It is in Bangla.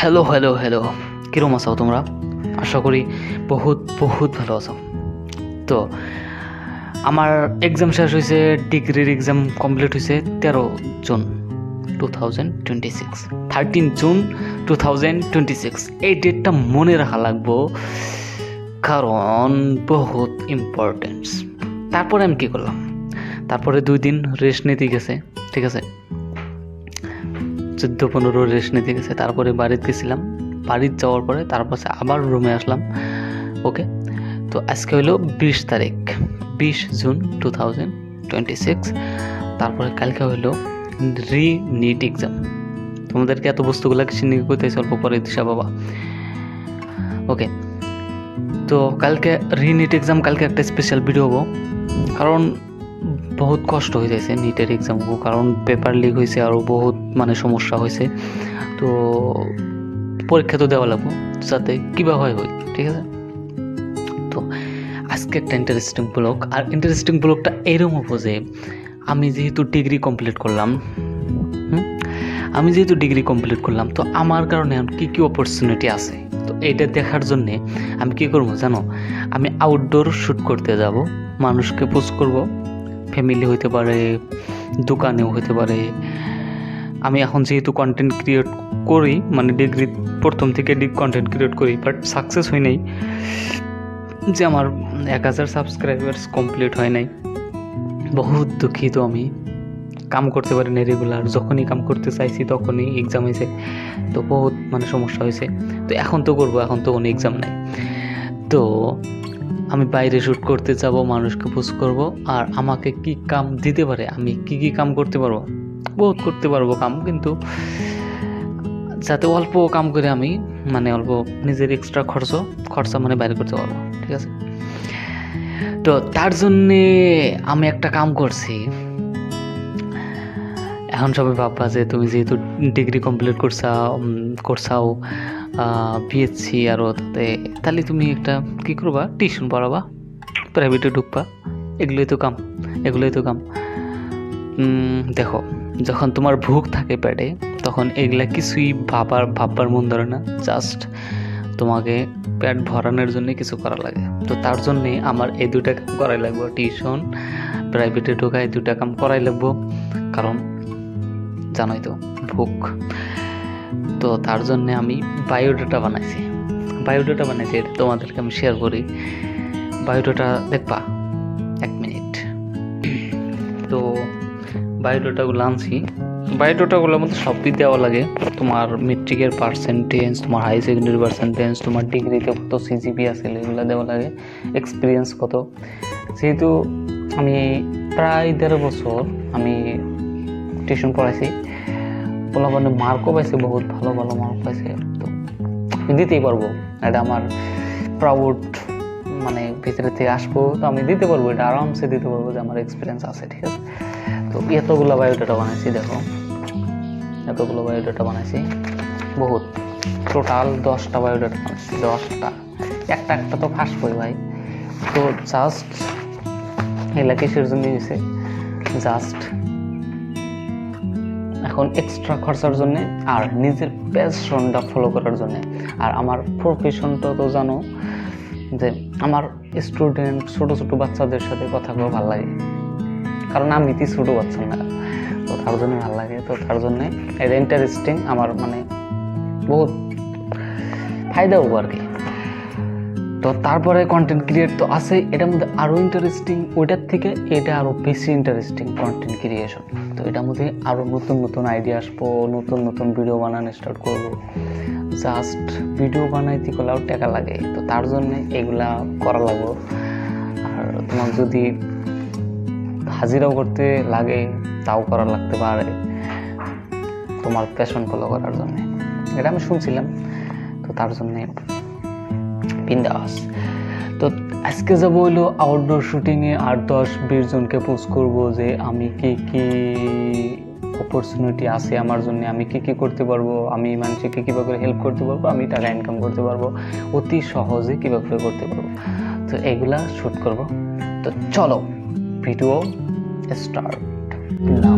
হ্যালো হ্যালো হ্যালো কিরম আছো তোমরা? আশা করি বহুত বহুত ভালো আছো। তো আমার এক্সাম শেষ হয়েছে, ডিগ্রির এক্সাম কমপ্লিট হয়েছে 13 জুন 2026, 13 জুন 2026। এই ডেটটা মনে রাখা লাগবো কারণ বহুত ইম্পর্টেন্স। তারপরে আমি কী করলাম, তারপরে 2 দিন রেস্ট নিতে গেছে, ঠিক আছে, 14-15 রেস্ট নিতে গেছে। তারপরে বাড়িতে গেছিলাম, বাড়িতে যাওয়ার পরে তারপর আবার রুমে আসলাম। ওকে, তো আজকে হলো 20 তারিখ, 20 জুন 2026। তারপরে কালকে হলো রি-নিট এক্সাম। তোমাদেরকে এত বস্তুগুলো চিনিয়ে করতে অল্প পরে দিশা বাবা। ওকে, তো কালকে রি-নিট এক্সাম, কালকে একটা স্পেশাল ভিডিও হবো, কারণ বহুত কষ্ট হয়ে যাচ্ছে নিটের এক্সামগুলো, কারণ পেপার লিক হয়েছে আরও বহুত সমস্যা হয়েছে। তো পরীক্ষা তো দেওয়া লাগবো, যাতে কীভাবে হয়, ঠিক আছে। তো আজকে একটা ইন্টারেস্টিং ব্লগ, আর ইন্টারেস্টিং ব্লগটা এরকম হবো যে আমি যেহেতু ডিগ্রি কমপ্লিট করলাম, তো আমার কারণে কী কী অপরচুনিটি আছে, তো এইটা দেখার জন্যে আমি কী করবো জানো, আমি আউটডোর শ্যুট করতে যাব, মানুষকে পোস্ট করব, ফ্যামিলি হইতে পারে, দোকানেও হইতে পারে। আমি এখন যেহেতু কন্টেন্ট ক্রিয়েট করি, ডিগ্রি প্রথম থেকে কন্টেন্ট ক্রিয়েট করি, বাট সাকসেস হয় নাই, যে আমার 1000 সাবস্ক্রাইবার্স কমপ্লিট হয় নাই। বহুত দুঃখিত, আমি কাম করতে পারি না রেগুলার, যখনই কাম করতে চাইছি তখনই এক্সাম হয়েছে, তো বহুত সমস্যা হয়েছে। তো এখন তো করবো, এখন তো কোনো এক্সাম নাই। তো আমি বাইরে শ্যুট করতে যাব, মানুষকে পোস্ট করব, আর আমাকে কি কাম দিতে পারে, আমি কি কাম করতে পারবো, বহুত করতে পারবো কাম, কিন্তু যাতে অল্প কাম করে আমি অল্প নিজের এক্সট্রা খরচা বাইরে করতে পারবো, ঠিক আছে। তো তার জন্যে আমি একটা কাম করছি। এখন সবাই ভাববা যে তুমি যেহেতু ডিগ্রি কমপ্লিট করছাও বিএসসি, আরও তাহলে তুমি একটা কী করবা, টিউশন পড়াবা, প্রাইভেটে ঢুকবা, এগুলোই তো কাম। দেখো, যখন তোমার ভুক থাকে পেটে, তখন এগুলা কিছুই ভাববার মন ধরে না, জাস্ট তোমাকে পেট ভরানোর জন্য কিছু করা লাগে। তো তার জন্যে আমার এই 2টা কাম করাই লাগবো, টিউশন, প্রাইভেটে ঢোকা, এই 2টা কাম করাই লাগবো, কারণ জানোই তো ভুক। তো তার জন্যে আমি বায়োডাটা বানাইছি, এটা তোমাদেরকে আমি শেয়ার করি। বায়োডাটা দেখবা, 1 মিনিট। তো বায়োডাটাগুলো আনছি, বায়োডাটাগুলোর মধ্যে সবই দেওয়া লাগে, তোমার মেট্রিকের পার্সেন্টেজ, তোমার হাই সেকেন্ডারি পার্সেন্টেজ, তোমার ডিগ্রিতে কত সিজিপি আছে এগুলো দেওয়া লাগে, এক্সপিরিয়েন্স কত। যেহেতু আমি প্রায় 1.5 বছর আমি টিউশন পড়াইছি, মার্কও পাইছে, বহুত ভালো মার্ক পাইছে, তো দিতেই পারবো, এটা আমার প্রাউড ভিতরে থেকে আসবো, তো আমি দিতে পারবো, এটা আরামসে দিতে পারবো, যে আমার এক্সপিরিয়েন্স আছে, ঠিক আছে। তো এতগুলো বায়োডাটা বানাইছি, দেখো এতগুলো বায়োডাটা বানাইছি, বহুত, টোটাল 10টা বায়োডাটা বানাইছি, 10টা, একটা তো ফার্স্ট বই ভাই। তো জাস্ট এগুলা কিসের জন্য দিয়েছে, জাস্ট এখন এক্সট্রা খরচার জন্য, আর নিজের প্যাশনটা ফলো করার জন্য। আর আমার প্রফেশনটা তো জানো, যে আমার স্টুডেন্ট, ছোট বাচ্চাদের সাথে কথা বলে ভালো লাগে, কারণ আমি তো ছোট বাচ্চা না, তো তার জন্য ভালো লাগে। তো তার জন্যে এটা ইন্টারেস্টিং, আমার বহুত ফায়দা হবো আর কি। তো তারপরে কন্টেন্ট ক্রিয়েট তো আছে, এটার মধ্যে আরও ইন্টারেস্টিং, ওইটার থেকে এটা আরও বেশি ইন্টারেস্টিং কন্টেন্ট ক্রিয়েশন। তো এটার মধ্যে আরও নতুন আইডিয়া আসবো, নতুন ভিডিও বানানো স্টার্ট করবো। জাস্ট ভিডিও বানাইতে গেলেও টাকা লাগে, তো তার জন্যে এগুলা করা লাগবো। আর তোমার যদি হাজিরাও করতে লাগে, তাও করা লাগতে পারে, তোমার প্যাশন ফলো করার জন্য। এটা আমি শুনছিলাম, তো তার জন্যে বিন্দাস। তো আজকে যাবো হইলো আউটডোর শুটিংয়ে, আর 10-20 জনকে পোস্ট করবো যে আমি কি অপরচুনিটি আছে আমার জন্য, আমি কি করতে পারবো, আমি মানুষকে কীভাবে হেল্প করতে পারবো, আমি টাকা ইনকাম করতে পারবো অতি সহজে, কীভাবে করতে পারবো। তো এগুলা শ্যুট করবো। তো চলো ভিডিও স্টার্ট নাও।